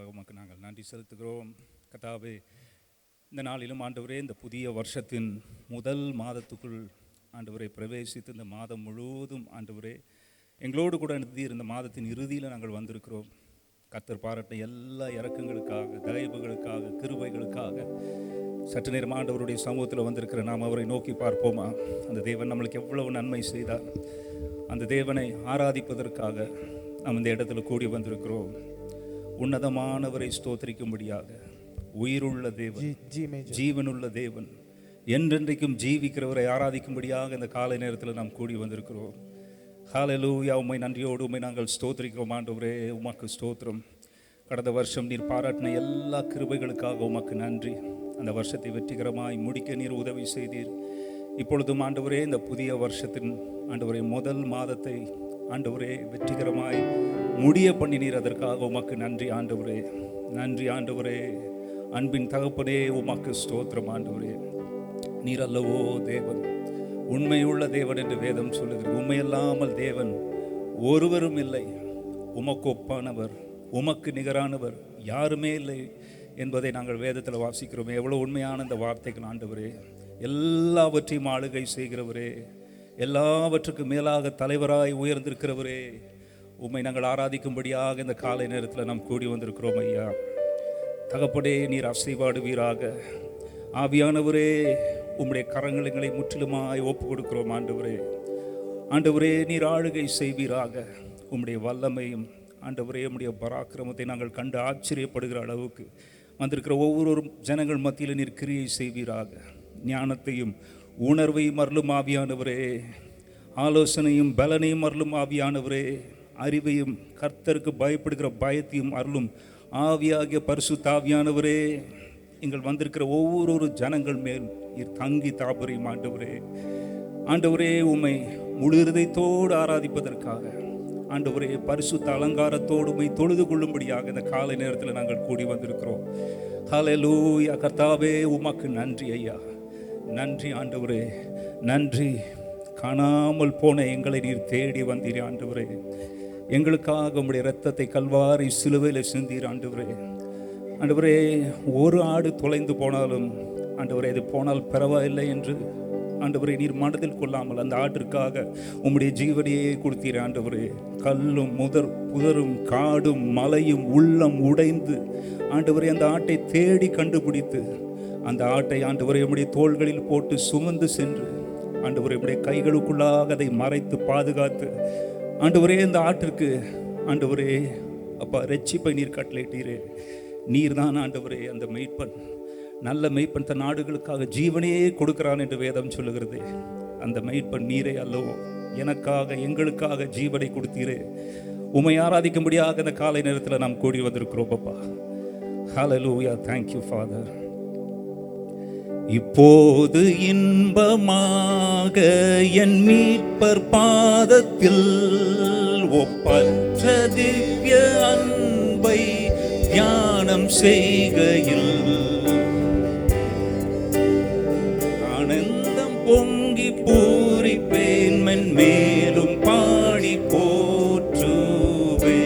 கிருபைக்காக உமக்கு நாங்கள் நன்றி செலுத்துகிறோம். கர்த்தாவே, இந்த நாளிலும் ஆண்டவரே, இந்த புதிய வருஷத்தின் முதல் மாதத்துக்குள் ஆண்டவரை பிரவேசித்து இந்த மாதம் முழுவதும் ஆண்டவரே எங்களோடு கூட இந்த மாதத்தின் இறுதியில் நாங்கள் வந்திருக்கிறோம். கர்த்தர் பாராட்ட எல்லா இரக்கங்களுக்காக, தயவுகளுக்காக, கிருபைகளுக்காக சற்று நேரம் ஆண்டவருடைய சமூகத்தில் வந்திருக்கிற நாம் அவரை நோக்கி பார்ப்போமா? அந்த தேவன் நம்மளுக்கு எவ்வளவு நன்மை செய்தார். அந்த தேவனை ஆராதிப்பதற்காக நாம் இந்த இடத்துல கூடி வந்திருக்கிறோம். உன்னதமானவரை ஸ்தோத்திரிக்கும்படியாக, உயிருள்ள தேவன், ஜீவனுள்ள தேவன், என்றென்றைக்கும் ஜீவிக்கிறவரை ஆராதிக்கும்படியாக இந்த காலை நேரத்தில் நாம் கூடி வந்திருக்கிறோம். ஹல்லேலூயா. உம்மை நன்றியோடு உம்மை நாங்கள் ஸ்தோத்திரிக்கிறோம் ஆண்டவரே. உமக்கு ஸ்தோத்திரம். கடந்த வருஷம் நீர் பாராட்டின எல்லா கிருபைகளுக்காக உமக்கு நன்றி. அந்த வருஷத்தை வெற்றிகரமாய் முடிக்க நீர் உதவி செய்தீர். இப்பொழுதும் ஆண்டவரே, இந்த புதிய வருஷத்தின் ஆண்டவரே முதல் மாதத்தை ஆண்டவரே வெற்றிகரமாய் முடிய பண்ணினீர். அதற்காக உமக்கு நன்றி ஆண்டவரே. நன்றி ஆண்டவரே. அன்பின் தகப்பனே, உமக்கு ஸ்தோத்திரம் ஆண்டவரே. நீர் அல்லவோ தேவன், உண்மையுள்ள தேவன் என்று வேதம் சொல்லுகிறது. உண்மையில்லாமல் தேவன் ஒருவரும் இல்லை. உமக்கு ஒப்பானவர், உமக்கு நிகரானவர் யாருமே இல்லை என்பதை நாங்கள் வேதத்தில் வாசிக்கிறோம். எவ்வளோ உண்மையான இந்த வார்த்தைகள் ஆண்டவரே. எல்லாவற்றையும் ஆளுகை செய்கிறவரே, எல்லாவற்றுக்கும் மேலாக தலைவராய் உயர்ந்திருக்கிறவரே, உம்மை நாங்கள் ஆராதிக்கும்படியாக இந்த காலை நேரத்தில் நாம் கூடி வந்திருக்கிறோம் ஐயா. தகப்படே, நீர் அசைவாடுவீராக. ஆவியானவரே, உம்முடைய கரங்களை முற்றிலுமாய் ஒப்பு கொடுக்கிறோம் ஆண்டவரே. ஆண்டவரே, நீர் ஆளுகை செய்வீராக. உம்முடைய வல்லமையும் ஆண்டவரே, உம்முடைய பராக்கிரமத்தை நாங்கள் கண்டு ஆச்சரியப்படுகிற அளவுக்கு வந்திருக்கிற ஒவ்வொரு ஜனங்கள் மத்தியில் நீர் கிரியை செய்வீராக. ஞானத்தையும் உணர்வையும் அருளும் ஆவியானவரே. ஆலோசனையும் பலனையும் அருளும் ஆவியானவரே. அறிவையும் கர்த்தருக்கு பயப்படுகிற பயத்தையும் அருளும் ஆவியாகிய பரிசுத்த ஆவியானவரே. எங்கள் வந்திருக்கிற ஒவ்வொரு ஜனங்கள் மேல் நீர் தங்கி தாபரியும் ஆண்டவரே. ஆண்டவரே, உம்மை முழு இருதயத்தோடு ஆராதிப்பதற்காக ஆண்டவரே பரிசுத்த அலங்காரத்தோடு உம்மை தொழுது கொள்ளும்படியாக இந்த காலை நேரத்தில் நாங்கள் கூடி வந்திருக்கிறோம். ஹல்லேலூயா. கர்த்தாவே, உமக்கு நன்றி ஐயா. நன்றி ஆண்டவரே, நன்றி. காணாமல் போன எங்களை நீர் தேடி வந்தீர் ஆண்டவரே. எங்களுக்காக உம்முடைய இரத்தத்தை கல்வாரி சிலுவையில் சிந்தீர் ஆண்டவரே. ஆண்டவரே, ஒரு ஆடு தொலைந்து போனாலும் ஆண்டவரே, இது போனால் பரவாயில்லை என்று ஆண்டவரே நீர் மனதில் கொள்ளாமல் அந்த ஆட்டிற்காக உம்முடைய ஜீவனையே கொடுத்தீர் ஆண்டவரே. கல்லும் புதரும் காடும் மலையும் உள்ளம் உடைந்து ஆண்டவரே அந்த ஆட்டை தேடி கண்டுபிடித்து அந்த ஆட்டை ஆண்டவரே உம்முடைய தோள்களில் போட்டு சுமந்து சென்று ஆண்டவரே உம்முடைய கைகளுக்குள்ளாக அதை மறைத்து பாதுகாத்து ஆண்டவரே இந்த ஆட்டிற்கு ஆண்டவரே அப்பா ரட்சிப்பை நீர் கட்டளையிட்டீரே. நீர் தான் ஆண்டவரே அந்த மெய்ப்பன். நல்ல மெய்ப்பன் தன் நாடுகளுக்காக ஜீவனையே கொடுக்கிறான் என்று வேதம் சொல்லுகிறது. அந்த மெய்ப்பன் நீரே அல்லவோ. எனக்காக எங்களுக்காக ஜீவனை கொடுத்தீரே. உம்மை ஆராதிக்கும்படியாக இந்த காலை நேரத்தில் நாம் கூடி வந்திருக்கிறோம் அப்பா. ஹல்லேலூயா. Thank you Father. இப்போது இன்பமாக என் மீட்பர் பாதத்தில் ஒப்பற்ற திவ்ய அன்பை தியானம் செய்கையில் ஆனந்தம் பொங்கி பூரிப்பேன். மேலும் பாடி போற்றுவே.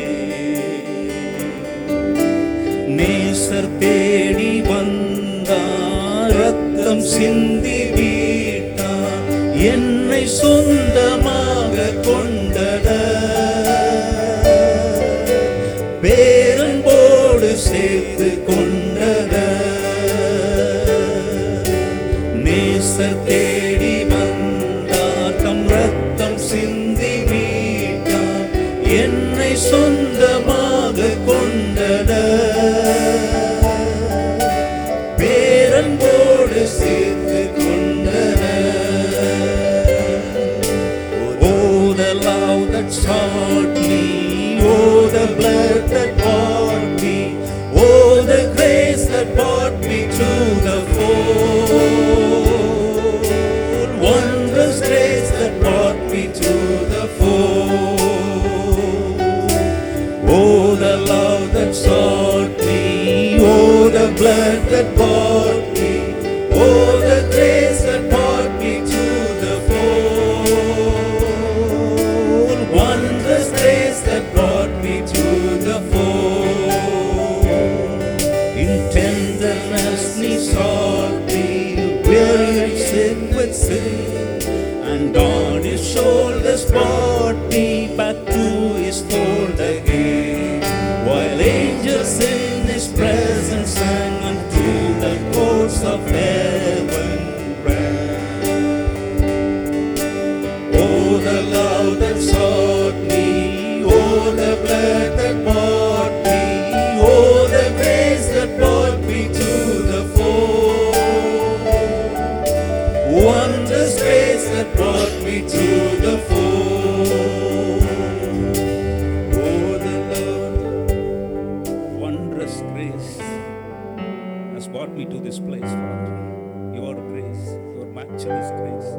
நேசர் தேடி வந்தார், ரத்தம் சிந்தி வீட்டார், என்னை சொந்தமாக கொண்டனர், பேரன்போடு சேர்த்து கொண்டனர். நேசர் தேடி வந்தார், தம் ரத்தம் சிந்தி மீட்டார், என்னை சொந்தமாக கொண்டனர், பேரன்போடு சேர்த்து கொண்டனர். Oh, the love that sought me, oh, the blood that bought me, oh, the grace that brought me to the fold, wondrous grace that brought me to the fold. Oh, the love that sought me, oh, the blood that bought me, sought me, weary sin with sin, and on his shoulders brought me back to his fold again. While angels in his presence sang unto the courts of heaven ran. Oh, the love that sought me, oh, the blood that bought me, oh, the grace that brought me to the fold. Wondrous grace that brought me to the fold. Oh, the Lord, wondrous grace has brought me to this place, Father. Your grace, your matchless grace.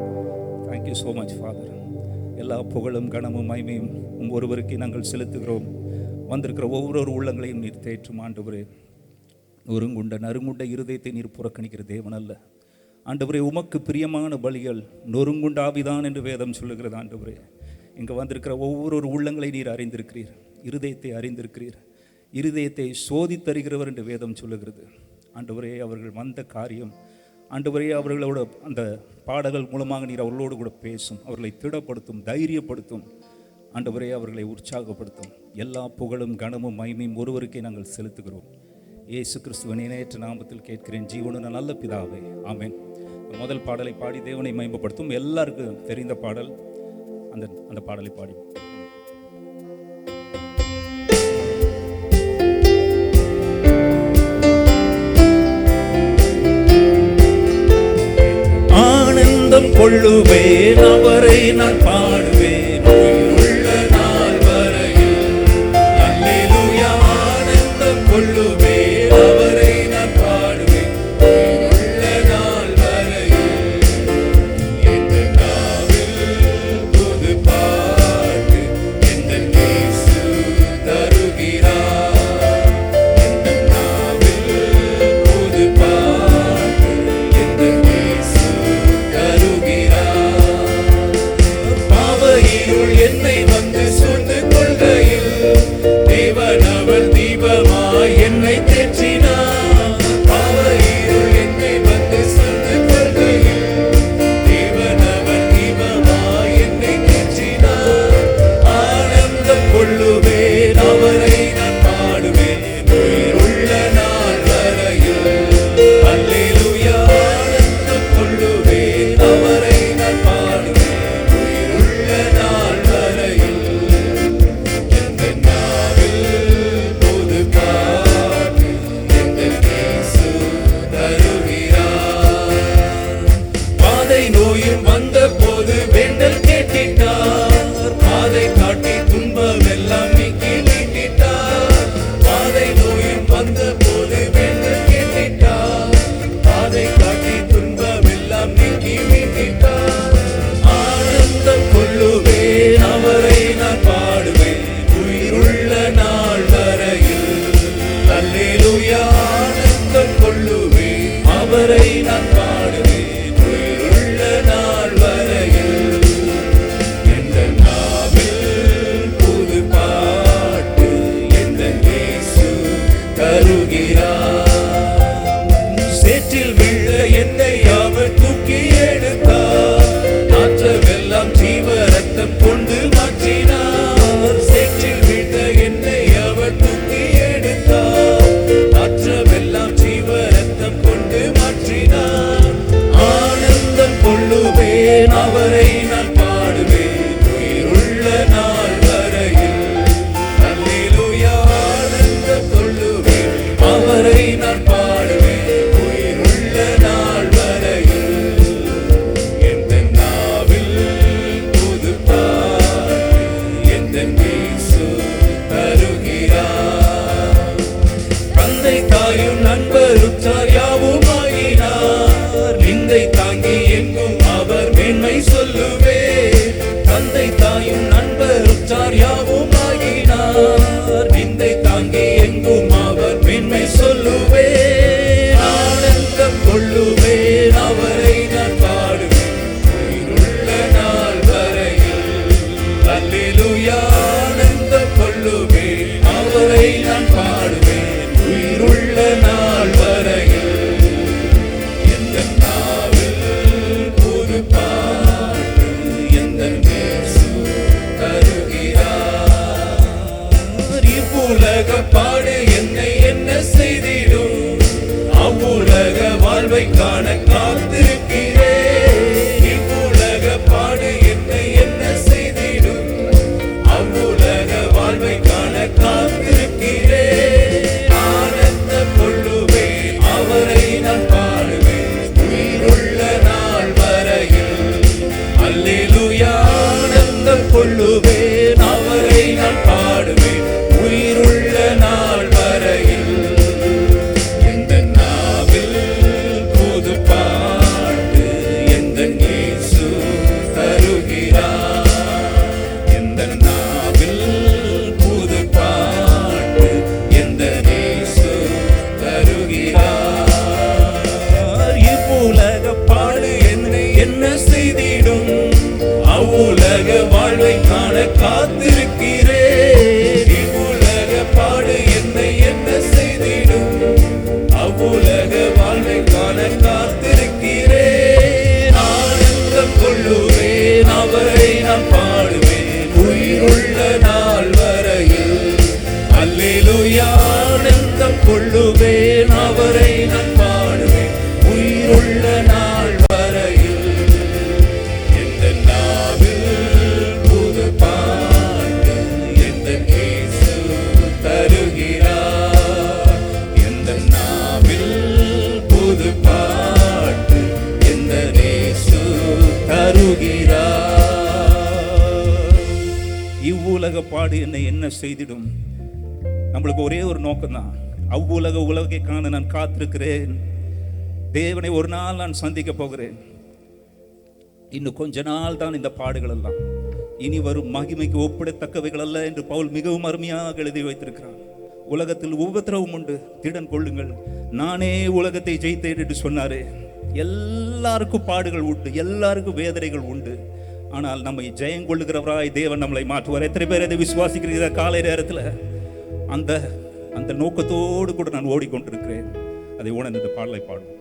Thank you so much, Father. எல்லா புகழும் கனமும் மகிமையும் ஒருவருக்கு நாங்கள் செலுத்துகிறோம். வந்திருக்கிற ஒவ்வொரு உள்ளங்களையும் நீர் தேற்றும் ஆண்டவரே. ஒருங்குண்ட நறுங்குண்ட இருதயத்தை நீர் புறக்கணிக்கிற தேவன் அல்ல ஆண்டவரே. உமக்கு பிரியமான பலிகள் நொறுங்குண்ட ஆவிதான் என்று வேதம் சொல்லுகிறது ஆண்டவரே. இங்கே வந்திருக்கிற ஒவ்வொரு உள்ளங்களை நீர் அறிந்திருக்கிறீர், இருதயத்தை அறிந்திருக்கிறீர், இருதயத்தை சோதித்தருகிறவர் என்று வேதம் சொல்லுகிறது ஆண்டவரே. அவர்கள் வந்த காரியம் ஆண்டவரே, அவர்களோட அந்த பாடல்கள் மூலமாக நீர் அவர்களோடு கூட பேசும், அவர்களை திடப்படுத்தும், தைரியப்படுத்தும் ஆண்டவரே, அவர்களை உற்சாகப்படுத்தும். எல்லா புகழும் கனமும் மகிமையும் ஒருவருக்கே நாங்கள் செலுத்துகிறோம். இயேசு கிறிஸ்துவின் இணையற்ற நாமத்தில் கேட்கிறேன் ஜீவனுள்ள நல்ல பிதாவே, ஆமென். முதல் பாடலை பாடி தேவனை மகிமைப்படுத்தும். எல்லாருக்கும் தெரிந்த பாடல், அந்த பாடலை பாடி ஆனந்தம் கொள்ளுவேன், அவரை நான் பாடுவேன் உயிருள்ள நாள் வரையில். அல்லேலூயா. ஆனந்தம் கொள்ளுவேன், அவரை நான் பாடுவேன் உயிருள்ள நாள் வரையில். எந்த நாவில் புது பாட்டு எந்த இயேசு தருகிறார். எந்த நாவில் புது பாட்டு எந்த இயேசு தருகிறார். பாவ இருள் என்னை வந்து சூழ்ந்து கொள்கையில் தேவன் அவர் தீபமாய் என்னை தேற்றினார். பாவ இருள் என்னை வந்து சூழ்ந்து கொள்கையில் தேவன் அவர் தீபமாய் என்னை தேற்றினார். ஆனந்தம் கொள்ளுவேன், அவரை நான் பாடுவேன் உயிருள்ள நாள் வரையில். அல்லேலூயா. ஆனந்தம் கொள்ளுவேன், அவரை நான் பாடுவேன் உயிருள்ள நாள் வரையில். எந்த நாவில் புது பாட்டு எந்த இயேசு தருகிறார். பாதை நோயும் வந்த போது வேண்டல் கேட்டிட்டார், பாதை காட்டி துன்பம் எல்லாம் நீக்கி நீட்டிட்டார். பாதை நோயும் வந்த போது வேண்டல் கேட்டிட்டார், பாதை காட்டி துன்பம் எல்லாம் நீக்கி நீட்டிட்டார். ஆனந்தம் கொள்ளுவேன், அவரை நான் பாடுவேன் உயிருள்ள நாள் வரையில். அல்லேலூயா. ஆனந்தம் கொள்ளுவேன், அவரை நான் பாடுவேன் உயிருள்ள நாள் வரையில். எந்த நாவில் புது பாட்டு எந்த இயேசு தருகிறார். சேற்றில் விழ என்னை அவர் தூக்கி எடுத்தார், நாற்றமெல்லாம் ஜீவ ரத்தம் கொண்டு மாற்றினார். சேற்றில் விழ என்னை அவர் தூக்கி எடுத்தார், நாற்றமெல்லாம் ஜீவ ரத்தம் கொண்டு மாற்றினார். ஆனந்தம் கொள்ளுவேன், அவரை நான் பாடுவேன் உயிருள்ள நாள் வரையில். அல்லேலூயா. ஆனந்தம் கொள்ளுவேன், அவரை நான் பாடுவேன் உயிருள்ள நாள் வரையில். எந்த நாவில் புது பாட்டு எந்த இயேசு தருகிறார். தந்தை தாயும் நண்பர் உற்றார் யாவும் ஆகினார், காண காத்திருக்கிறேன். இவ்வுலக பாடு என்னை என்ன செய்திடும், அவ்வுலக வாழ்வை காண காத்திருக்கிறேன். ஆனந்த கொள்ளுவேன், அவரை நான் பாடுவேன் உயிருள்ள நாள் வரையில். அல்லேலூயா. ஆனந்த கொள்ளுவேன், அவரை நான் பாடுவேன் உயிருள்ள நாள் வரையில். எந்த நாவில் புது பாட்டு எந்த இயேசு தருகிறார். எந்த நாவில் புது பாட்டு எந்த இயேசு தருகிறார். இவ்வுலக பாடு என்னை என்ன செய்திடும், அவ்வுலக வாழ்வை காண காத்திருக்கிறேன். இவ்வுலக பாடு என்னை என்ன செய்திடும், அவ்வுலக வாழ்வை காண காத்திருக்கிறேன். ஆனந்தம் கொள்ளுவேன், அவரை நான் பாடுவேன் உயிருள்ள நாள் வரையில். அல்லேலூயா. ஆனந்தம் கொள்ளுவேன், அவரை நான் பாடுவேன் உயிருள்ள நாள் வரையில். எந்த நாவில் புது பாட்டு எந்த இயேசு தருகிறார். எந்த நாவில் புது பாட்டு எந்த இயேசு தருகிறார். இவ்வுலக பாடு என்னை என்ன செய்திடும். நம்மளுக்கு ஒரே ஒரு நோக்கம்தான், உலகை காண நான் காத்திருக்கிறேன். தேவனை ஒரு நாள் நான் சந்திக்க போகிறேன். இன்னும் கொஞ்ச நாள் தான் இந்த பாடுகள் எல்லாம், இனி வரும் மகிமைக்கு ஒப்பிடத்தக்கவைகள் அல்ல என்று பவுல் மிகவும் அருமையாக எழுதி வைத்திருக்கிறார். உலகத்தில் உபத்திரவம் உண்டு, திடன் கொள்ளுங்கள், நானே உலகத்தை ஜெயித்தேன் என்று சொன்னாரே. எல்லாருக்கும் பாடுகள் உண்டு, எல்லாருக்கும் வேதனைகள் உண்டு. ஆனால் நம்மை ஜெயம் கொள்ளுகிறவராய் தேவன் நம்மளை மாற்றுவார். எத்தனை பேர் அதை விசுவாசிக்கிறீங்க? காலை நேரத்தில் அந்த நோக்கத்தோடு கூட நான் ஓடிக்கொண்டிருக்கிறேன். அதை உணர்ந்து இந்த பாடலை பாடுவோம்.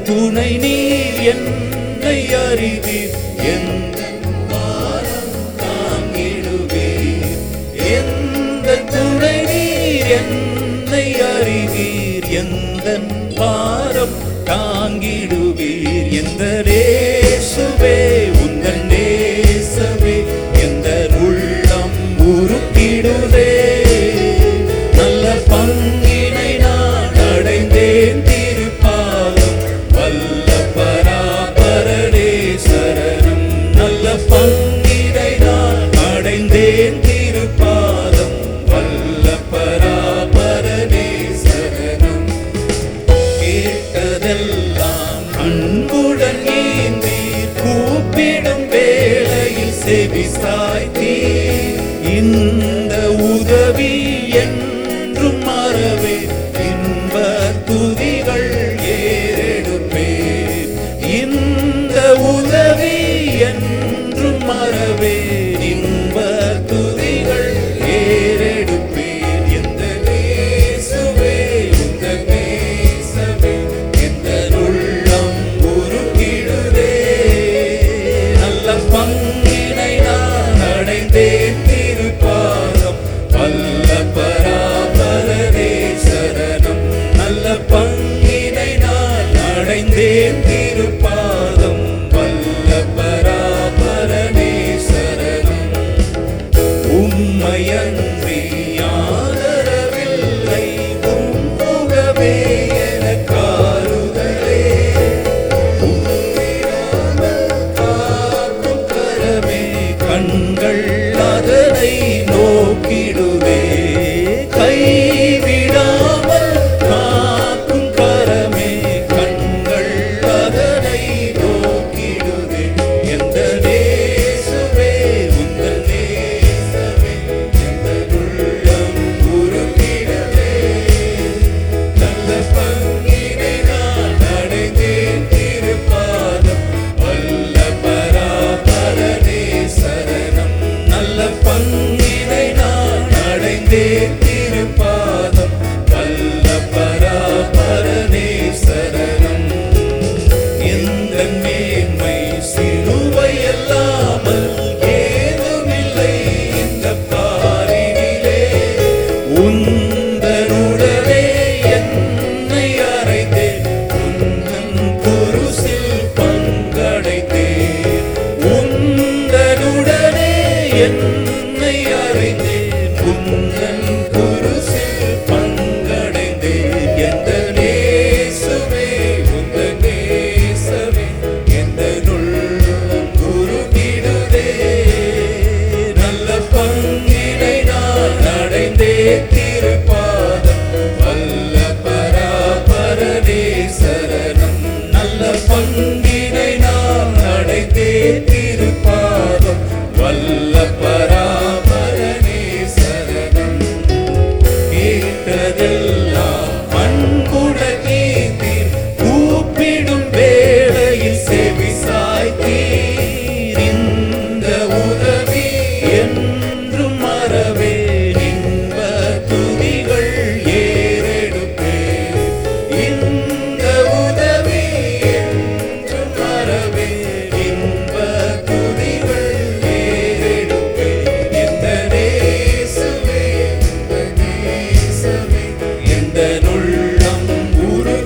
துணை நீர் என்னை அறிவீர், எந்த பாரம் தாங்கிடுவீர். எந்த துணை நீர் என்னை அறிவீர், எந்த பாரம் தாங்கிடுவீர். எந்த இயேசுவே உந்தன் நேசமே எந்த உள்ளம் உருக்கிடுதே. நல்ல பங்கினை நான் அடைந்தேன் திருப்பாதம், வல்ல பராபரனே சரணம். நல்ல பங்கினை நான் அடைந்தேன் திருப்பாதம், வல்ல பராபரனே சரணம். கேட்டதெல்லாம் அன்புடன் ஏந்தீர், கூப்பிடும் வேளையில் செவி சாய்த்தீர். இந்த உதவி என்றும் மறவே, இன்ப துதிகள் ஏறெடுப்பேன். இந்த உதவி என்றும் மறவே, இன்ப துதிகள் ஏறெடுப்பேன். எந்த நேசுவே உந்த நேசமே எந்த உள்ளம் உருகிடுதே. நல்ல பங்கினை நான் அடைந்தேன் திருப்பாதம், வல்ல பராபரனே சரணம். நல்ல பங்கினை நான் அடைந்தேன் திருப்பாதம், வல்ல பராபரனே சரணம். உம்மையன்றி ஆதரவில்லை, உம்முகமே எனக்காறுதலே. உம்மிடாமல் காக்கும் கரமே, கண்கள் அதனை நோக்கிடுவே. கைவிடாமல் காக்கும்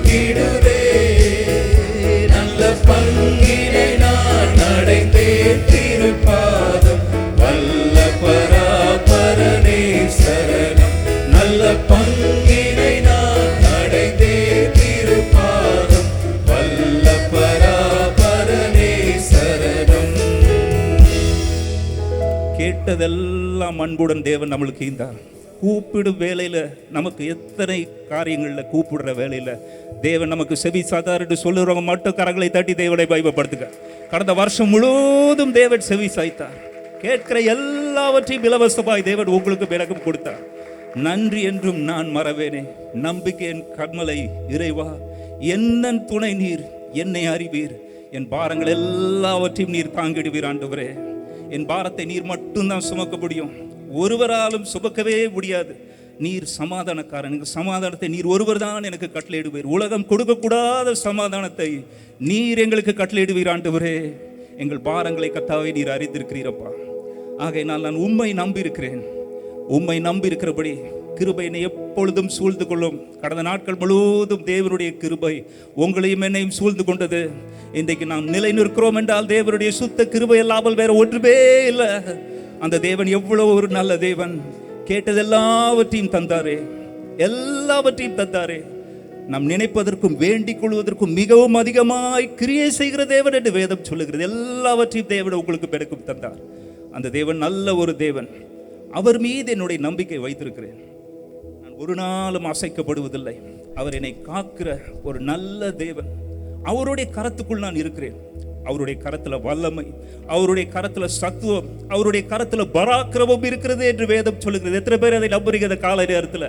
நடத்திடுவே. நல்ல பங்கினை நான் அடைந்தேன் திருப்பாதம், வல்ல பராபரனே சரணம். நல்ல பங்கினை நான் அடைந்தேன் திருப்பாதம், வல்ல பராபரனே சரணம். கேட்டதெல்லாம் அன்புடன் தேவன் நம்மளுக்கு ஈந்தார். கூப்பிடும் வேலையில நமக்கு எத்தனை காரியங்கள்ல கூப்பிடுற வேலையில தேவன் நமக்கு செவி சாதார் என்று சொல்லுறவங்க மட்டும் கரங்களை தட்டி தேவனை பயப்படுத்துக. கடந்த வருஷம் முழுவதும் தேவன் செவி சாய்த்தார். கேட்கிற எல்லாவற்றையும் இலவசமாய் தேவன் உங்களுக்கு விலகம் கொடுத்தார். நன்றி என்றும் நான் மறவேனே. நம்பிக்கையின் கண்மலை இறைவா, என்ன துணை நீர், என்னை அறிவீர். என் பாரங்கள் எல்லாவற்றையும் நீர் தாங்கிடுவீர் ஆண்டவரே. என் பாரத்தை நீர் மட்டும்தான் சுமக்க முடியும், ஒருவராலும் சுமக்கவே முடியாது. நீர் சமாதானக்காரன், சமாதானத்தை நீர் ஒருவர் தான் எனக்கு கட்டளையிடுவீர். உலகம் கொடுக்கக்கூடாத சமாதானத்தை நீர் எங்களுக்கு கட்டளையிடுவீர் ஆண்டவரே. எங்கள் பாரங்களை கர்த்தாவே நீர் அறிந்திருக்கிறீரப்பா. ஆகையினால் நான் உம்மை நம்பி இருக்கிறேன். உம்மை நம்பி இருக்கிறபடி கிருபை என்னை எப்பொழுதும் சூழ்ந்து கொள்ளும். கடந்த நாட்கள் முழுவதும் தேவனுடைய கிருபை உங்களையும் என்னையும் சூழ்ந்து கொண்டது. இன்றைக்கு நாம் நிலை நிற்கிறோம் என்றால் தேவனுடைய சுத்த கிருபை இல்லாமல் வேற ஒன்றுமே இல்லை. அந்த தேவன் எவ்வளவு ஒரு நல்ல தேவன். கேட்டது எல்லாவற்றையும் தந்தாரே, எல்லாவற்றையும் தந்தாரே. நாம் நினைப்பதற்கும் வேண்டிக் கொள்வதற்கும் மிகவும் அதிகமாய் கிரியை செய்கிற தேவன் என்று வேதம் சொல்லுகிறது. எல்லாவற்றையும் தேவன் உங்களுக்கு பெருக்கும் தந்தார். அந்த தேவன் நல்ல ஒரு தேவன். அவர் மீது என்னுடைய நம்பிக்கை வைத்திருக்கிறேன். நான் ஒரு நாளும் அசைக்கப்படுவதில்லை. அவர் என்னை காக்கிற ஒரு நல்ல தேவன். அவருடைய கரத்துக்குள் நான் இருக்கிறேன். அவருடைய கரத்துல வல்லமை, அவருடைய கரத்துல சத்துவம், அவருடைய கரத்துல பராக்கிரமம் இருக்கிறது என்று வேதம் சொல்லுகிறது. எத்தனை பேர் அதை நம்புறீங்க? கால நேரத்தில்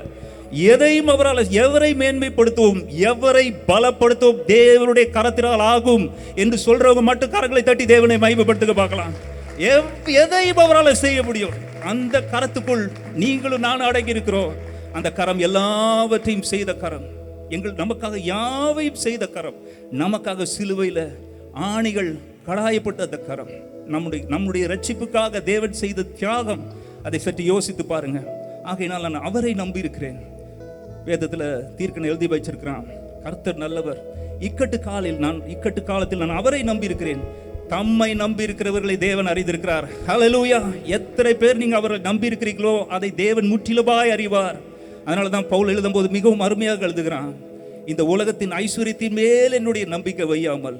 எதையும் அவரால், எவரை மேன்மைப்படுத்துவோம், எவரை பலப்படுத்துவோம், தேவனுடைய கரத்தினால் ஆகும் என்று சொல்றவங்க மட்டும் கரங்களை தட்டி தேவனை மகிமைப்படுத்த பார்க்கலாம். எதையும் அவரால் செய்ய முடியும். அந்த கரத்துக்குள் நீங்களும் நானும் அடங்கி இருக்கிறோம். அந்த கரம் எல்லாவற்றையும் செய்த கரம், நமக்காக யாவையும் செய்த கரம், நமக்காக சிலுவையில் ஆணிகள் கடாயப்பட்ட அந்த கரம், நம்முடைய ரட்சிப்புக்காக தேவன் செய்த தியாகம், அதை சற்று யோசித்து பாருங்க. ஆகையினால் நான் அவரை நம்பி இருக்கிறேன். வேதத்தில் தீர்க்கனை எழுதி வச்சிருக்கிறான், கர்த்தர் நல்லவர், இக்கட்டு காலத்தில் நான் அவரை நம்பி இருக்கிறேன். தம்மை நம்பி இருக்கிறவர்களை தேவன் அறிந்திருக்கிறார். ஹல்லேலூயா. எத்தனை பேர் நீங்க அவரை நம்பி இருக்கிறீங்களோ அதை தேவன் முற்றிலுமாய் அறிவார். அதனால தான் பவுல் எழுதும் போது மிகவும் அருமையாக எழுதுகிறான், இந்த உலகத்தின் ஐஸ்வர்யத்தின் மேல் என்னுடைய நம்பிக்கை வையாமல்,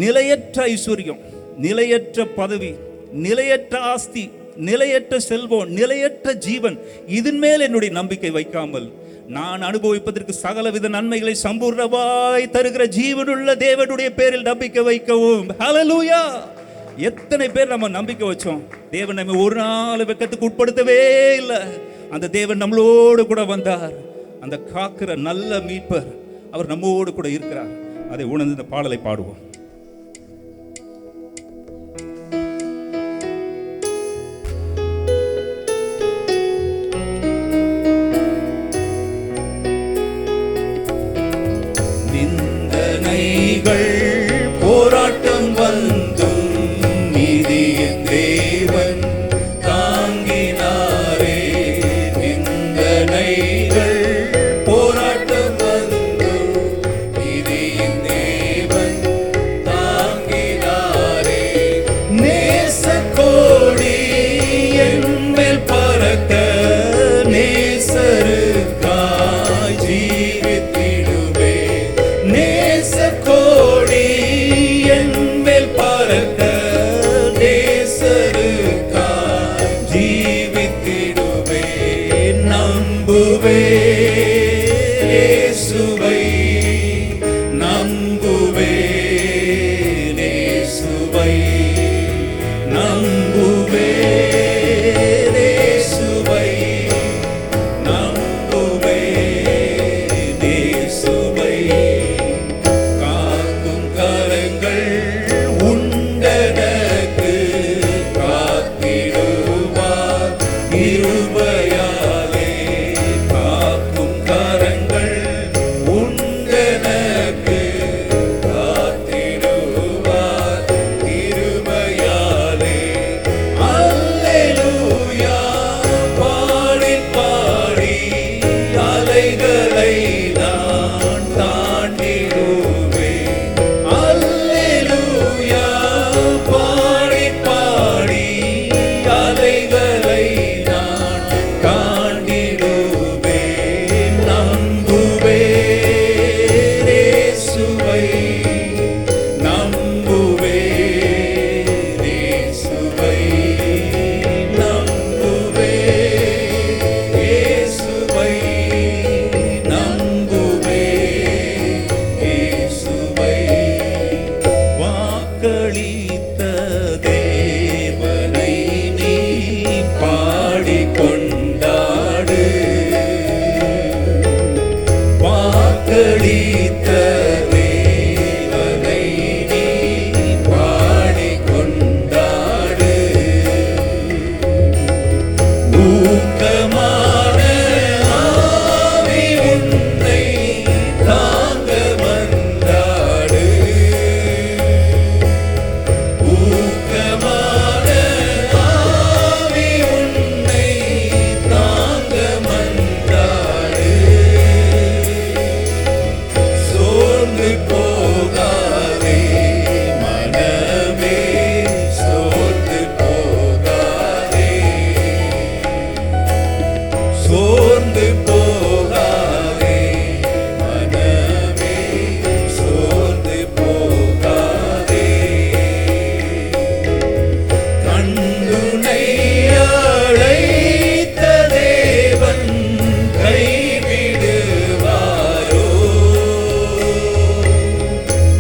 நிலையற்ற ஐஸ்வர்யம், நிலையற்ற பதவி, நிலையற்ற ஆஸ்தி, நிலையற்ற செல்வம், நிலையற்ற ஜீவன், இதன் மேல் என்னுடைய நம்பிக்கை வைக்காமல் நான் அனுபவிப்பதற்கு சகலவித நன்மைகளை சம்பூர்ணமாய் தருகிற ஜீவனுள்ள தேவனுடைய பேரில் நம்பிக்கை வைக்கவும். ஹல்லேலூயா. எத்தனை பேர் நம்ம நம்பிக்கை வச்சோம், தேவன் நம்ம ஒரு நாள் வெட்கத்துக்கு உட்படுத்தவே இல்லை. அந்த தேவன் நம்மளோடு கூட வந்தார். அந்த காக்கிற நல்ல மீட்பர் அவர் நம்மோடு கூட இருக்கிறார். அதை உணர்ந்து இந்த பாடலை பாடுவோம். போராட்டம் வந்தும் நீதியின் தேவன் தாங்கினாரே. நிந்தனைகள் போராட்டம் வந்தும் நீதியின் தேவன் தாங்கினாரே. நேசக்கோடி என்மேல் பறக்க நேசருக்காய் ஜீவித்திடுவே. நேசக்கோடி என்மேல் பறக்க நேசருக்காய் ஜீவித்திடுவே. நம்புவே இயேசுவை, நம்புவே இயேசுவை, நம்புவே இயேசுவை, நம்புவே இயேசுவை. தேவனை நீ பாடிக்கொண்டாடு. ஊக்கமான ஆவி உன்னை தாங்க வந்தாடு. ஊக்கமான ஆவி உன்னை தாங்க வந்தாடு. சோர்ந்து போகாதே மனமே, சோர்ந்து போகாதே. சோர்ந்து போகாதே மனமே, சோர்ந்து போகாதே. கண்டுனை அழைத்த தேவன் கைவிடுவாரோ?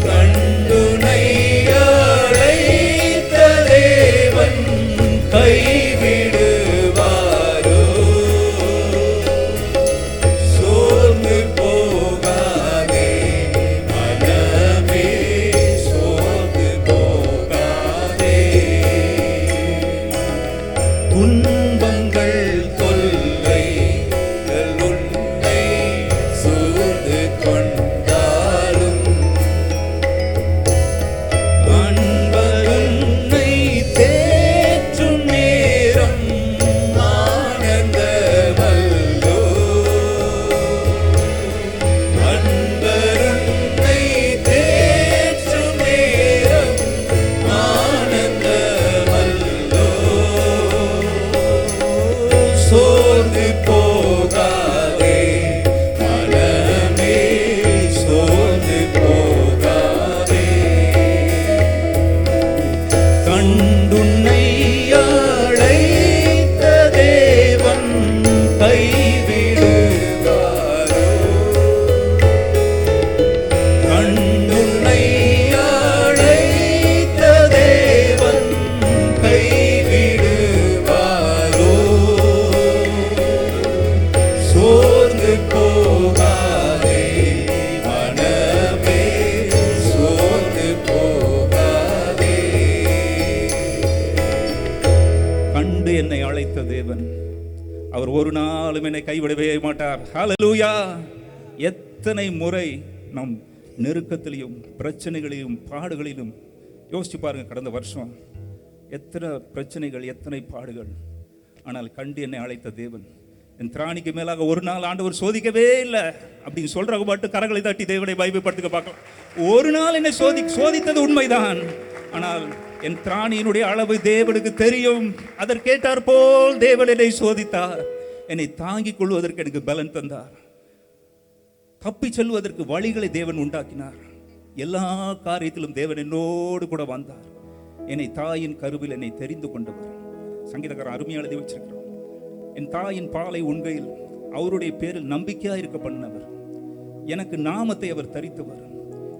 கண்டுனை அழைத்த தேவன் கைவிடுவாரோ? சோர்ந்து போகாதே மனமே, சோர்ந்து போகாதே. துன்பங்கள் தொல்லைகள் உன்னை சூழ்ந்து கொண்டாலும் அன்பர் உன்னை தேற்றும் நேரம் ஆனந்தமல்லோ. அன்பர் உன்னை தேற்றும் நேரம் ஆனந்தமல்லோ. சோர்ந்து போகாதே மனமே, சோர்ந்து போகாதே. கண்டுன்னை அழைத்த தேவன் கைவிடுவாரோ? கண்டுன்னை அழைத்த தேவன் கைவிடுவாரோ? சோர்ந்து போகாதே மனமே, சோர்ந்து போகாதே. கண்டு என்னை அழைத்த தேவன் அவர் ஒரு நாளும் என்னை கைவிடவே மாட்டார். ஹல்லேலூயா. எத்தனை முறை நம் நெருக்கத்திலையும் பிரச்சனைகளிலும் பாடுகளிலும் யோசிச்சு பாருங்க. கடந்த வருஷம் எத்தனை பிரச்சனைகள், எத்தனை பாடுகள். ஆனால் கண்டு என்னை அழைத்த தேவன் என் திராணிக்கு மேலாக ஒரு நாள் ஆண்டவர் சோதிக்கவே இல்லை அப்படின்னு சொல்றவங்க மட்டும் கரங்களை தட்டி தேவனை பயப்படுத்துக்க பார்க்கலாம். ஒரு நாள் என்னை சோதித்தது உண்மைதான். ஆனால் என் திராணியினுடைய அளவு தேவனுக்கு தெரியும். அதற்கேட்டார் போல் தேவன் என்னை சோதித்தார். என்னை தாங்கிக் கொள்வதற்கு எனக்கு பலன் தந்தார். தப்பி செல்வதற்கு வழிகளை தேவன் உண்டாக்கினார். எல்லா காரியத்திலும் தேவன் என்னோடு கூட வந்தார். என்னை தாயின் கருவில் என்னை தெரிந்து கொண்டவர். சங்கீதக்காரர் அருமையாக எழுதி வச்சிருக்கிறார். என் தாயின் பாலை உண்கையில் அவருடைய பேரில் நம்பிக்கையாக இருக்க பண்ணவர். எனக்கு நாமத்தை அவர் தரித்தவர்.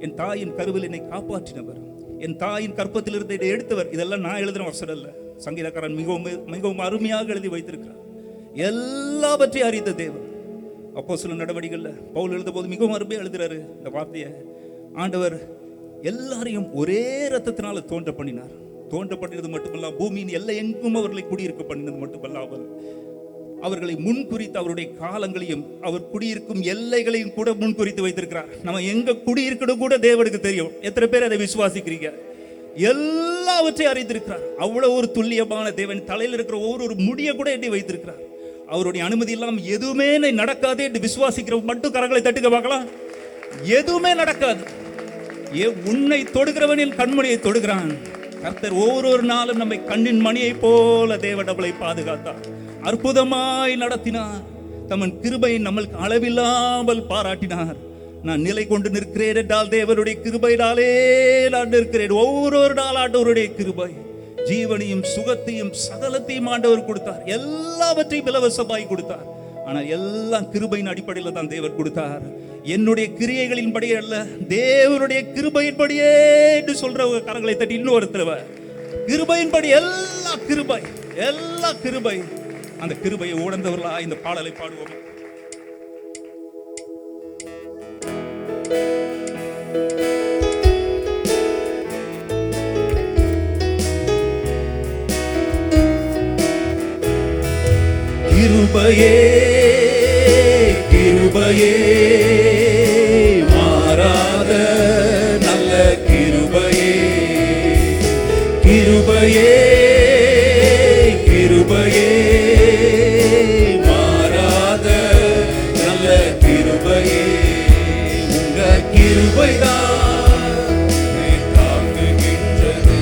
என் தாயின் கருவில் என்னை காப்பாற்றினவர். என் தாயின் கற்பத்திலிருந்து என்னை எடுத்தவர். இதெல்லாம் நான் எழுதின வசனம் அல்ல. சங்கீதக்காரன் மிகவும் மிகவும் அருமையாக எழுதி வைத்திருக்கிறார். எல்லாவற்றையும் அறிந்த தேவன். அப்போஸ்தலர் நடவடிக்கைகளில் பவுல் எழுத போது மிகவும் அருமையாக எழுதுறாரு இந்த வார்த்தையை. ஆண்டவர் எல்லாரையும் ஒரே ரத்தத்தினால தோன்ற பண்ணினார். தோன்ற பண்ணினது மட்டுமல்ல, பூமியின் எல்லை எங்கும் அவர்களை குடியிருக்க பண்ணினது மட்டுமல்லாமல் அவர்களை முன்குறித்து அவருடைய காலங்களையும் அவர் குடியிருக்கும் எல்லைகளையும் கூட முன்குறித்து வைத்திருக்கிறார். நம்ம எங்க குடியிருக்கணும் கூட தேவனுக்கு தெரியும். எத்தனை பேர் அதை விசுவாசிக்கிறீங்க? எல்லாவற்றையும் அறிந்திருக்கிறார். அவ்வளவு ஒரு துல்லியமான தேவன். தலையில் இருக்கிற ஒவ்வொரு முடிய கூட எண்ணி வைத்திருக்கிறார். அவருடைய அனுமதி இல்லாமல் எதுவுமே நடக்காது என்று விசுவாசிக்கிறவங்க மட்டும் கரங்களை தட்டுக்க பார்க்கலாம். எதுவுமே நடக்காது. உன்னை தொடுகிறவனின் கண்மணியை தொடுகிறான். கர்த்தர் ஒவ்வொரு நாளும் நம்மை கண்ணின் மணியை போல தேவன் நம்மளை பாதுகாத்தார். அற்புதமாய் நடத்தினார். தமன் கிருபை நம்மளுக்கு அளவில்லாமல் பாராட்டினார். நான் நிலை கொண்டு நிற்கிறேன் என்றால் தேவனுடைய கிருபையினாலே நான் நிற்கிறேன். ஒவ்வொரு நாள் ஆண்டவருடைய கிருபை ஜீவனையும் சுகத்தையும் சகலத்தையும் ஆண்டவர் கொடுத்தார். எல்லாவற்றையும் இலவசமாய் கொடுத்தார். ஆனால் எல்லாம் கிருபையின் அடிப்படையில் தான் தேவன் கொடுத்தார். என்னுடைய கிரியைகளின் படியே அல்ல, தேவனுடைய கிருபையின் படியே என்று சொல்றவங்க கரங்களை தட்டி இன்னொரு தடவை கிருபையின் படி. எல்லா கிருபை, எல்லா கிருபை. அந்த கிருபையை உணர்ந்தவர்களா இந்த பாடலை பாடுவோம். கிருபையே கிருபையே மாறாத நல்ல கிருபையே கிருபையே கிருபையே மாறாத நல்ல கிருபையே உங்க கிருபைதான் என்னை தாங்குகின்றது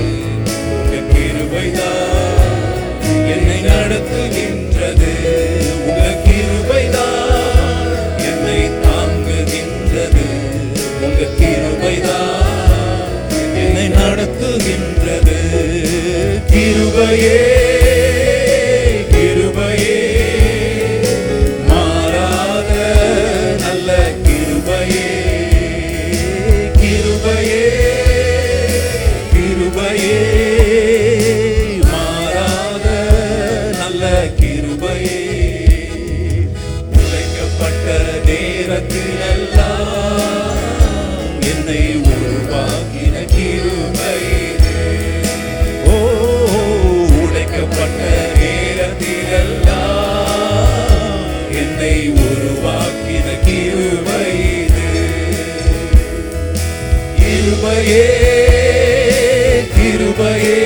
உங்க கிருபைதான் என்னை நடத்துகின்றது உங்க கிருபைதான் என்னை தாங்குகின்றது உங்க கிருபைதான் என்னை நடத்துகின்றது கிருபையே கிருபையே மாறாத நல்ல கிருபையே கிருபையே கிருபையே மாறாத நல்ல கிருபையே உழைக்கப்பட்ட நேரத்திலெல்லாம் என்னை உருவாக்கின கிருபை உடைக்கப்பட்ட நேரத்திலெல்லாம் என்னை உருவாக்கின கிருபை கிருபையே கிருபையே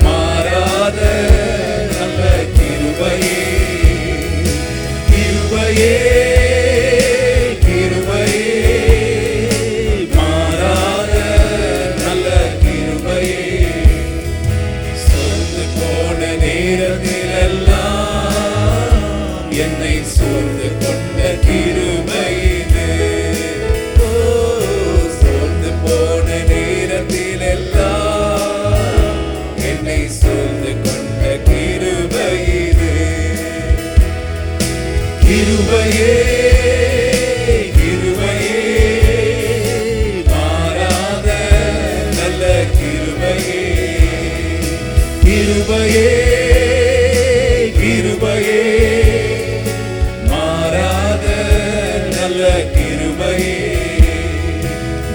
மாறாத நல்ல கிருபையே கிருபையே கிருபையே மாறாத நல்ல கிருபையே சோர்ந்து போன நேரத்திலெல்லாம் என்னை சோர்ந்து கொண்ட கிருபை இது சோர்ந்து போன நேரத்திலெல்லாம் என்னை சோர்ந்து கொண்ட கிருபை இது கிருபையே கிருபையே மாறாத நல்ல கிருபையே கிருபையே கிருபையே மாறாத நல்ல கிருபையே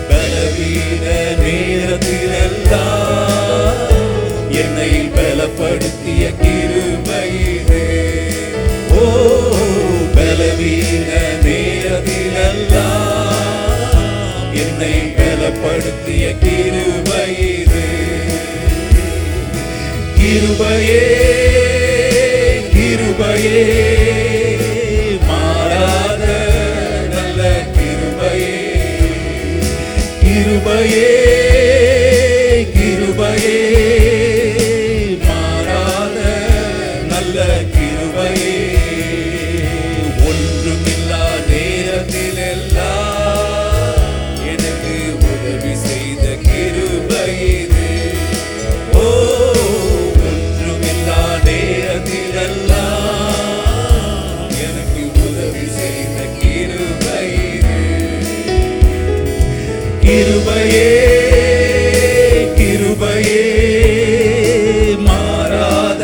பலவீன நேரத்திலெல்லாம் என்னை பலப்படுத்திய கிருபை இது ஓ பலவீன நேரத்திலெல்லாம் என்னை பலப்படுத்திய கிருபை இது கிருபையே கிருபையே மாறாத நல்ல கிருபையே கிருபையே கிருபையே மாறாத நல்ல கிருபையே ஒன்றுமில்லா நேரத்திலெல்லாம் எனக்கு உதவி செய்த கிருபை இது ஓ ஒன்றுமில்லா நேரத்திலெல்லாம் எனக்கு உதவி செய்த கிருபை இது கிருபையே கிருபையே மாறாத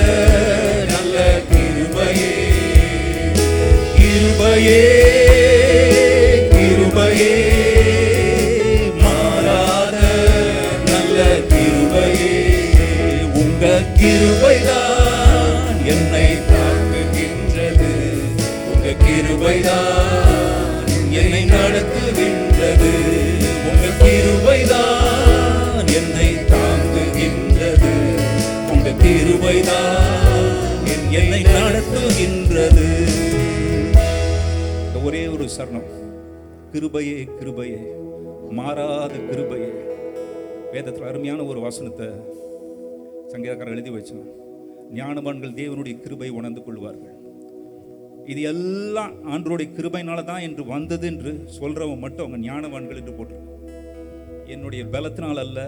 நல்ல கிருபையே கிருபையே கிருபையே மாறாத நல்ல கிருபையே உங்க கிருபைதான் என்னை தாக்குகின்றது உங்க கிருபைதான் என்னை நடத்துகின்றது உங்க கிருபைதான் என்னை தாங்குகின்றது உங்க கிருபைதான் என்னை நடத்துகின்றது ஒரே ஒரு சரணம் கிருபையே கிருபையே மாறாத கிருபையே வேதத்தில் அருமையான ஒரு வசனத்தை சங்கீதக்காரர் எழுதி வச்சான் ஞானவான்கள் தேவனுடைய கிருபை உணர்ந்து கொள்வார்கள் இது எல்லாம் ஆண்டவருடைய கிருபையினால தான் என்று வந்தது என்று சொல்றவன் மட்டும் அவங்க ஞானவான்கள் என்று போட்டிருக்காங்க என்னுடைய பலத்தினால் அல்ல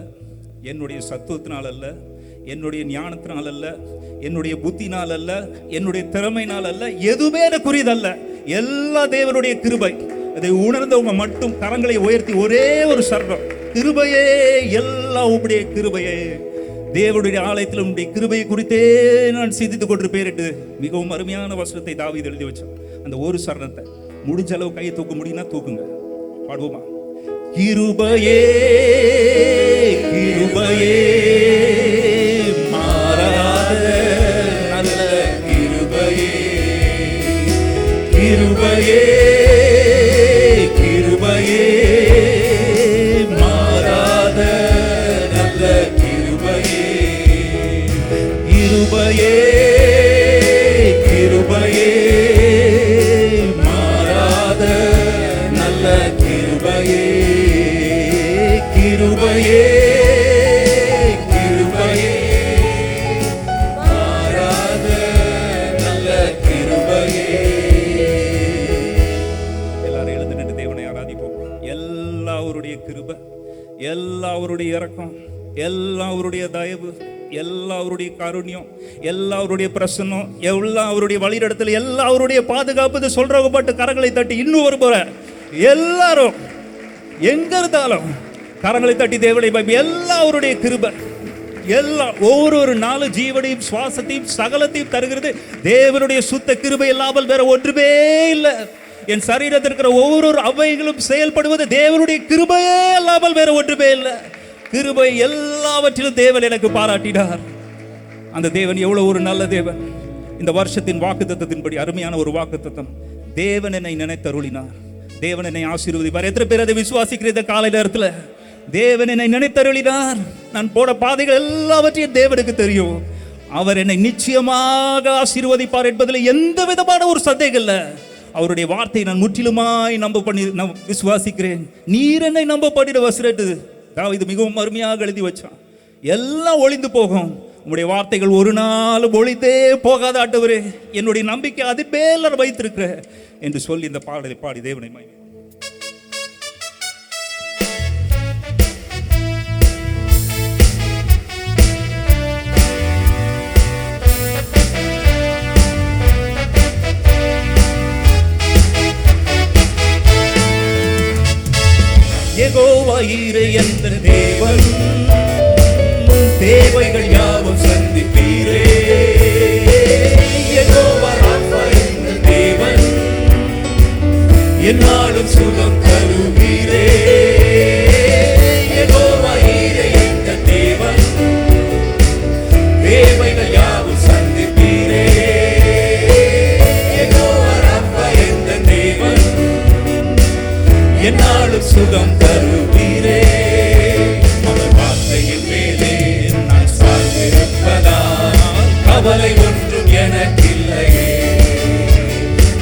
என்னுடைய சத்துவத்தினால் அல்ல என்னுடைய ஞானத்தினால் அல்ல என்னுடைய புத்தினால் அல்ல என்னுடைய திறமையினால் அல்ல எதுவுமே எனக்குரியதல்ல எல்லா தேவனுடைய கிருபை அதை உணர்ந்தவங்க மட்டும் கரங்களை உயர்த்தி ஒரே ஒரு சரணம் கிருபையே எல்லாம் உம்முடைய கிருபையே தேவனுடைய ஆலயத்தில் உம்முடைய கிருபையை குறித்தே நான் சிந்தித்துக் கொண்டிருப்பேன் என்று மிகவும் அருமையான வசனத்தை தாவீது எழுதி வச்சான் அந்த ஒரு சரணத்தை முடிஞ்ச அளவு கையை தூக்க முடியும்னா தூக்குங்க பாடுவோமா கிருபையே கிருபையே மாறாத நல்ல கிருபையே கிருபையே கிருபையே மாறாத நல்ல கிருபையே கிருபையே கிருபையே மாறாத நல்ல கிருபையே. எல்லாரும் எழுந்து நின்று தேவனை ஆராதிப்போம். எல்லாருடைய கிருபை, எல்லாருடைய இரக்கம், எல்லாருடைய தயவு, எல்லாருடைய காருண்யம், எல்லாருடைய பிரசன்னம், எல்லாருடைய வழிநடத்தல், எல்லாருடைய பாதுகாப்பு சொல்றவங்க பாட்டு கரங்களை தட்டி இன்னும் ஒரு முறை எல்லாரும் எங்க இருந்தாலும் கரங்களை தட்டி தேவனை பயப்பி எல்லாருடைய கிருபை எல்லா ஒவ்வொரு நாலு ஜீவனையும் சுவாசத்தையும் சகலத்தையும் தருகிறது தேவனுடைய சுத்த கிருபை இல்லாமல் வேற ஒன்றுமே இல்லை. என் சரீரத்தில் இருக்கிற ஒவ்வொரு அவைகளும் செயல்படுவது தேவனுடைய கிருபையே இல்லாமல் வேற ஒன்றுமே இல்லை. கிருபை எல்லாவற்றிலும் தேவன் எனக்கு பாராட்டினார். அந்த தேவன் எவ்வளவு ஒரு நல்ல தேவன். இந்த வருஷத்தின் வாக்குத்தத்தத்தின்படி அருமையான ஒரு வாக்குத்தத்தம். தேவன் என்னை நினைத்தருளினார், தேவன் என்னை ஆசீர்வதிப்பார். எத்தனை பேர் அதை விசுவாசிக்கிற இந்த காலை நேரத்தில்? தேவன் என்னை நினைத்தருளினார். நான் போன பாதைகள் எல்லாவற்றையும் தேவனுக்கு தெரியும். அவர் என்னை நிச்சயமாக ஆசீர்வதிப்பார் என்பதில் எந்த விதமான ஒரு சந்தேகம் இல்லை. அவருடைய வார்த்தையை நான் முற்றிலுமாய் நான் விசுவாசிக்கிறேன். நீர் என்னை நம்ப பண்ணிட வசரட்டு இது மிகவும் அருமையாக எழுதி வச்சான். எல்லாம் ஒளிந்து போகும், உங்களுடைய வார்த்தைகள் ஒரு நாளும் ஒளிந்தே போகாத ஆண்டவரே, என்னுடைய நம்பிக்கை அது மேல வைத்திருக்கிற என்று சொல்லி இந்த பாடலை பாடி தேவனை மகிமை. யெகோவா ஈரே என்ற தேவன், தேவைகள் யாவும் சந்திப்பீரே. யெகோவா ராஃபா என்ற தேவன், என்னாலும் சுகம் தருவீரே. யெகோவா ஈரே என்ற தேவன், தேவைகள் யாவும் சந்திப்பீரே. யெகோவா ராஃபா என்ற தேவன், என்னாலும் சுகம் தருவீரே. அவர் வார்த்தையின் மேலே நான் சார்ந்திருப்பதால் கவலை ஒன்றும் எனக்கில்லையே.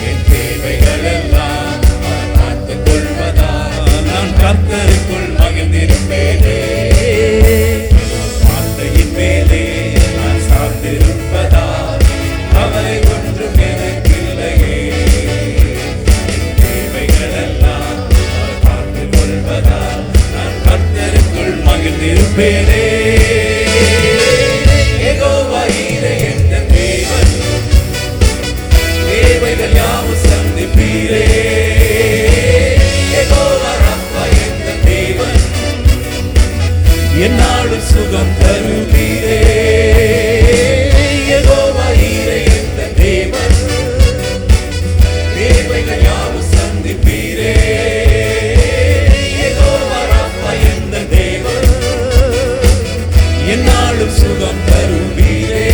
என் தேவைகள் எல்லாம் அவர் பார்த்துக் கொள்வதால் நான் கர்த்தருக்குள் மகிழ்ந்திருப்பேனே. வார்த்தையின் மேலே நான் சார்ந்திருப்பதால் கவலை ஒன்றும் எனக்கில்லையே. என் தேவைகள் எல்லாம் நான் கர்த்தருக்குள் மகிழ்ந்திருப்பேனே. யெகோவா ஈரே என்ற தேவன், தேவைகள் யாவும் சந்திப்பீரே. யெகோவா ராஃபா என்ற தேவன், என்னாலும் சுகம் தருவீரே. யெகோவா ஈரே என்ற தேவன், தேவைகள் யாவும் சந்திப்பீரே. என்னாலும் சுகம் தருவீரே.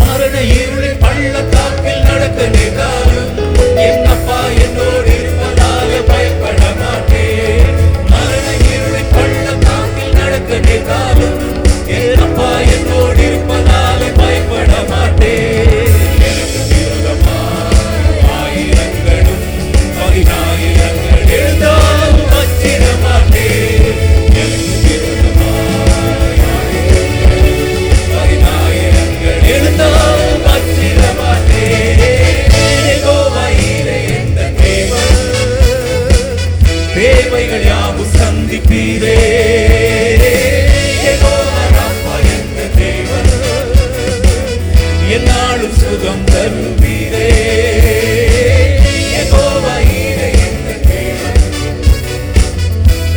மரண இருளின் பள்ளத்தாக்கில் நடக்க நேர்ந்தாலும் என் அப்பா என்னோடு இருப்பதால பயப்பட மாட்டேன். மரண இருளின் பள்ளத்தாக்கில் நடக்க நேர்ந்தாலும் என் அப்பா என்னோடு இருப்பதால பயப்பட மாட்டேன். எனக்கு விரோதமாய் ஆயிரங்களும் 10,000 எழுந்தாலும் அச்சிட மாட்டேன். எனக்கு விரோதமாய் எழுந்தாலும் அச்சிட மாட்டேன். யெகோவா ஈரே என்ற தேவன், தேவைகள் யாவும் சந்திப்பீரே. யெகோவா ராஃபா என்ற தேவன், என்னாலும் சுகம் தருவீரே. யெகோவா ஈரே என்ற தேவன்,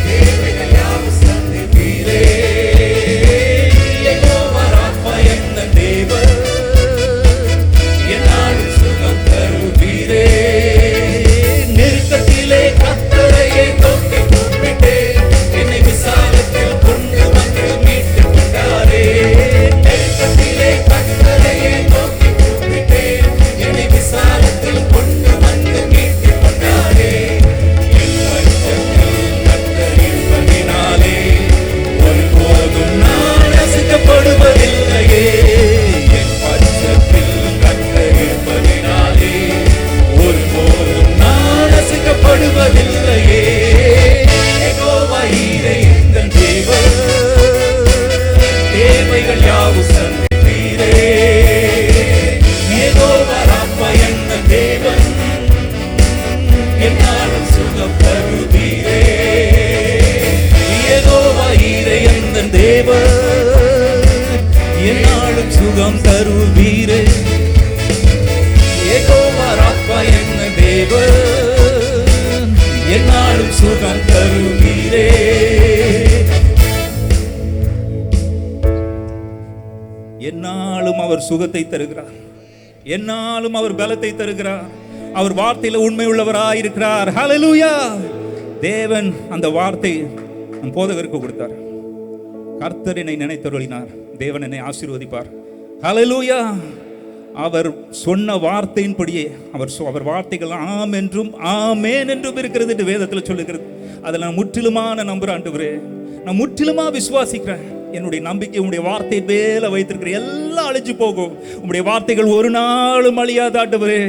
தேவைகள் யாவும் சந்திப்பீரே. யெகோவா ராஃபா என்ற தேவன், என்னாலும் சுகம் தருவீரே. நெருக்கத்திலே கர்த்தரையே நோக்கி கூப்பிட்டேன், என்னை விசாரித்து எந்தன் தேவன் என்னாலும் சுகம் தருவீரே. யெகோவா ராப்பா எந்தன் தேவன் என்னாலும் சுகம் தருவீரே. என்னாலும் அவர் சுகத்தை தருகிறார், என்னாலும் அவர் பலத்தை தருகிறார். அவர் வார்த்தையில உண்மை உள்ளவராய் இருக்கிறார். ஹல்லேலூயா. தேவன் அந்த வார்த்தை நம் போதகருக்கு கொடுத்தார். கர்த்தர் என்னை நினைத்தருளினார், தேவன் என்னை ஆசீர்வதிப்பார். ஹல்லேலூயா. அவர் சொன்ன வார்த்தையின்படியே அவர் வார்த்தைகள் ஆம் என்றும் ஆமேன் என்றும் இருக்கிறது என்று வேதத்தில் சொல்லுகிறது. அதில் நான் முற்றிலுமான நம்புறேன் ஆண்டவரே, நான் முற்றிலுமா விசுவாசிக்கிறேன். என்னுடைய நம்பிக்கை உங்களுடைய வார்த்தை மேல வைத்திருக்கிற எல்லாம் அழிஞ்சு போகும். உங்களுடைய வார்த்தைகள் ஒரு நாளும் அழியாத ஆண்டவரே.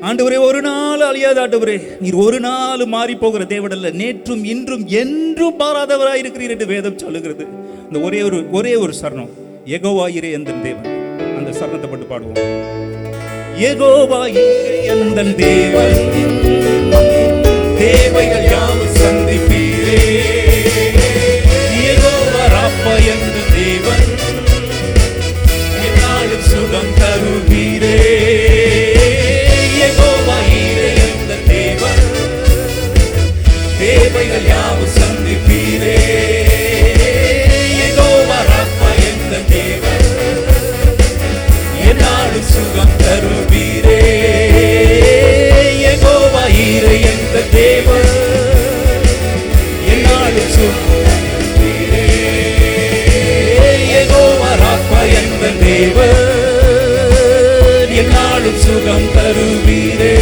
ஆண்டவரே ஒரு நாள் அழியாத ஆண்டவரே. நீர் ஒரு நாள் மாறி போகிற தேவனல்ல, நேற்றும் இன்றும் என்றும் மாறாதவராய் இருக்கிறீர் என்று வேதம் சொல்லுகிறது. இந்த ஒரே ஒரு சரணம், யெகோவா ஈரே எந்தன் தேவன். அந்த சரணத்தை பட்டு பாடுவோம். யெகோவா ஈரே எந்தன் தேவன் தேவைகள் யாவும் சந்திப்பீரே. யெகோவா ராப்பா எந்தன் தேவன் என்னாலும் சுகம் தருவீரே. யெகோவா ஈரே எந்தன் தேவன் தேவைகள் யாவும் சந்திப்பீரே. யெகோவா ராப்பா எந்தன் தேவன் என்னாலும் சுகம் தருவீரே. யெகோவா ஈரே எந்தன் தேவன் என்னாலும் சுகம் தருவீரே. யெகோவா ராப்பா எந்தன் தேவன் என்னாலும் சுகம் தருவீரே.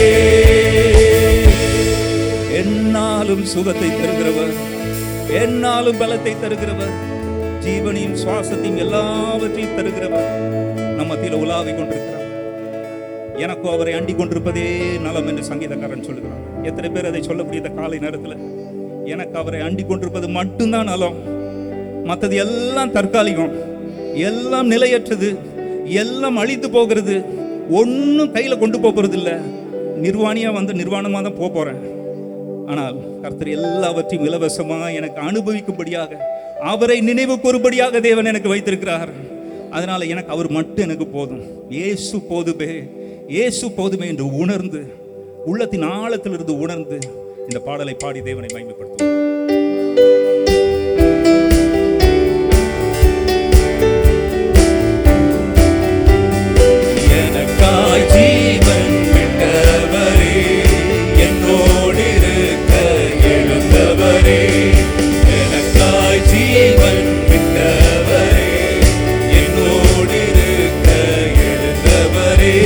என்னாலும் சுகத்தை தருகிறவர், என்னாலும் பலத்தை தருகிறவர், ஜீவனையும் சுவாசத்தையும் எல்லாவற்றையும் தருகிறவர் நம்ம மத்தியில் உலாவிக் கொண்டிருக்கிறார். எனக்கும் அவரை அண்டிக் கொண்டிருப்பதே நலம் என்று சங்கீதக்காரன் சொல்லுகிறார். எத்தனை பேர் அதை சொல்ல முடியாத காலை நேரத்தில்? எனக்கு அவரை அண்டிக் கொண்டிருப்பது மட்டும்தான் நலம், மற்றது எல்லாம் தற்காலிகம், எல்லாம் நிலையற்றது, எல்லாம் அழித்து போகிறது, ஒன்றும் கையில் கொண்டு போகிறது இல்லை. நிர்வாணியாக வந்து நிர்வாணமாக தான் போகிறேன். ஆனால் கர்த்தர் எல்லாவற்றையும் இலவசமாக எனக்கு அனுபவிக்கும்படியாக, அவரை நினைவு கூறும்படியாக தேவன் எனக்கு வைத்திருக்கிறார். அதனால எனக்கு அவர் மட்டும் எனக்கு போதும். இயேசு போதுமே, இயேசு போதுமே என்று உணர்ந்து, உள்ளத்தின் ஆழத்திலிருந்து உணர்ந்து இந்த பாடலை பாடி தேவனை மகிமைப்படுத்தும். எனக்காய் ஜீவன் விட்டவரே, என்னோடு இருக்க எழுந்தவரே. எனக்காய் ஜீவன் விட்டவரே, என்னோடு இருக்க எழுந்தவரே.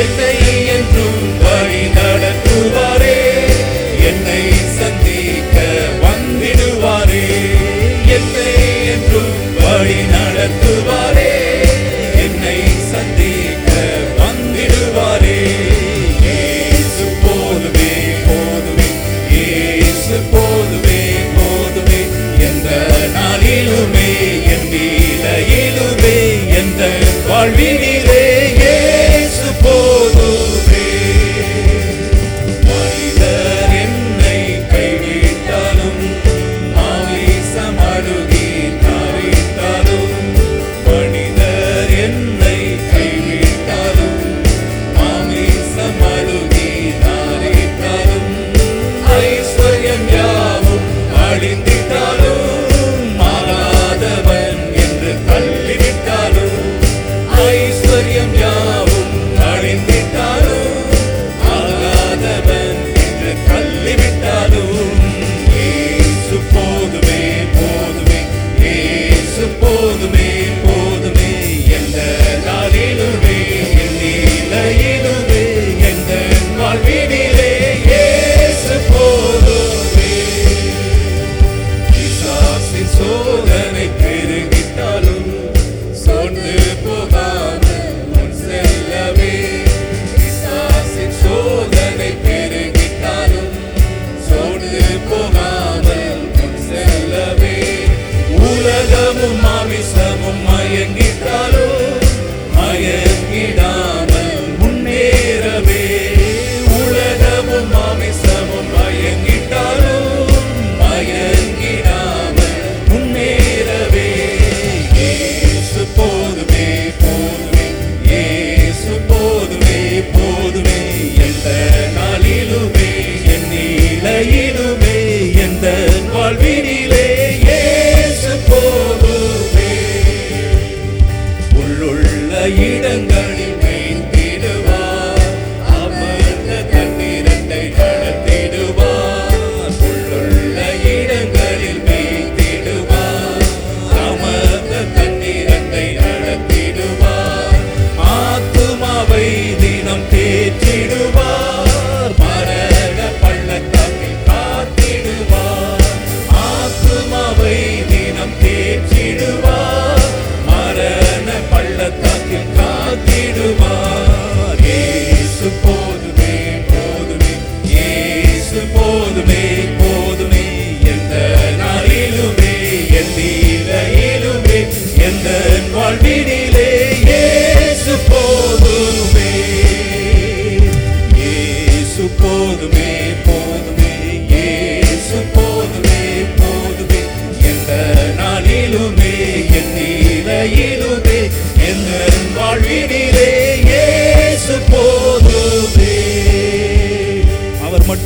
என்னை என்றும் வழி நடத்துவாரே, என்னை சந்திக்க வந்திடுவாரே. என்னை என்றும் வழி நடத்துவாரே, என்னை சந்திக்க வந்திடுவாரே. இயேசு போதுமே போதுமே, இயேசு போதுமே போதுமே, எந்த நாளிலுமே என் நிலையிலுமே எந்த வாழ்வினிலே இயேசு போதுமே. மனிதர் என்னை கைவிட்டாலும், மாமிசம் அழுகி தவித்தாலும், மனிதர் என்னை கைவிட்டாலும், மாமிசம் அழுகி தவித்தாலும், ஐஸ்வர்யம் யாவும் அழிந்திட்டாலும், மாறாதவன் என்று தள்ளிவிட்டாலும், ஐஸ்வர்யம் யாவும் அழிந்திட்டாலும், ஆகாதவன் என்று தள்ளிவிட்டாலும், இயேசு போதுமே போதுமே, இயேசு போதுமே போதுமே, எந்த நாளிலுமே என் நிலையிலுமே எந்த வாழ்வினிலே இயேசு போதுமே.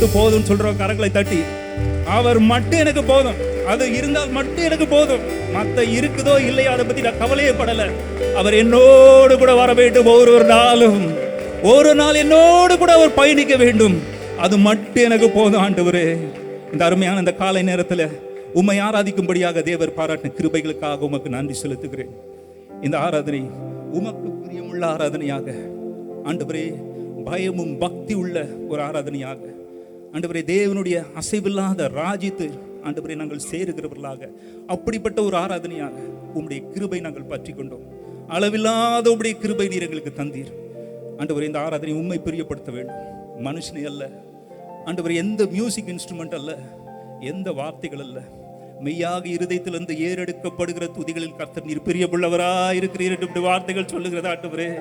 மட்டும் போதும் சொல்ற கரங்களை தட்டி, அவர் மட்டும் எனக்கு போதும், அது இருந்தால் மட்டும் எனக்கு போதும், மத்த இருக்குதோ இல்லையோ அதை பத்தி நான் கவலையே படல. அவர் என்னோடு கூட வர வேண்டும், ஒவ்வொரு நாளும் ஒரு நாள் என்னோடு கூட அவர் பயணிக்க வேண்டும், அது மட்டும் எனக்கு போதும் ஆண்டவரே. இந்த அருமையான இந்த காலை நேரத்தில் உம்மை ஆராதிக்கும்படியாக தேவர் பாராட்டின கிருபைகளுக்காக உமக்கு நன்றி செலுத்துகிறேன். இந்த ஆராதனை உமக்கு பிரியமுள்ள ஆராதனையாக ஆண்டவரே, பயமும் பக்தி உள்ள ஒரு ஆராதனையாக ஆண்டவரே, தேவனுடைய அசைவில்லாத ராஜ்யத்தை ஆண்டவரே நாங்கள் சேருகிறவர்களாக அப்படிப்பட்ட ஒரு ஆராதனையாக உம்முடைய கிருபை நாங்கள் பற்றி கொண்டோம். அளவில்லாத உம்முடைய கிருபை நீர் எங்களுக்கு தந்தீர் ஆண்டவரே. இந்த ஆராதனை உம்மை பிரியப்படுத்த வேண்டும், மனுஷனை அல்ல ஆண்டவரே, எந்த மியூசிக் இன்ஸ்ட்ருமெண்ட் அல்ல, எந்த வார்த்தைகள் அல்ல, மெய்யாக இருதயத்திலிருந்து ஏறெடுக்கப்படுகிற துதிகளில் கர்த்தர் நீர் பிரியமுள்ளவராய் இருக்கிறீர் என்று வார்த்தைகள் சொல்லுகிறது ஆண்டவரே.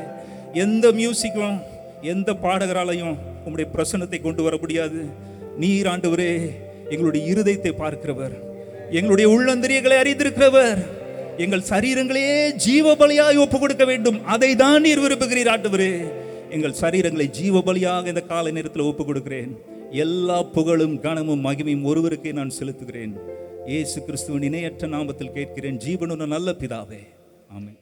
எந்த மியூசிக்கும் எந்த பாடகராலையும் உம்முடைய பிரசன்னத்தை கொண்டு வர முடியாது. நீர் ஆண்டவரே எங்களுடைய இருதயத்தை பார்க்கிறவர், எங்களுடைய உள்ளந்தரியங்களை அறிந்திருக்கிறவர். எங்கள் சரீரங்களையே ஜீவ பலியாய் ஒப்பு கொடுக்க வேண்டும், அதை தான் நீர் விரும்புகிறீர் ஆண்டவரே. எங்கள் சரீரங்களை ஜீவ பலியாக இந்த காலை நேரத்தில் ஒப்பு கொடுக்கிறேன். எல்லா புகழும் கனமும் மகிமையும் ஒருவருக்கே நான் செலுத்துகிறேன். இயேசு கிறிஸ்துவின் இணையற்ற நாமத்தில் கேட்கிறேன், ஜீவனுள்ள நல்ல பிதாவே, ஆமென்.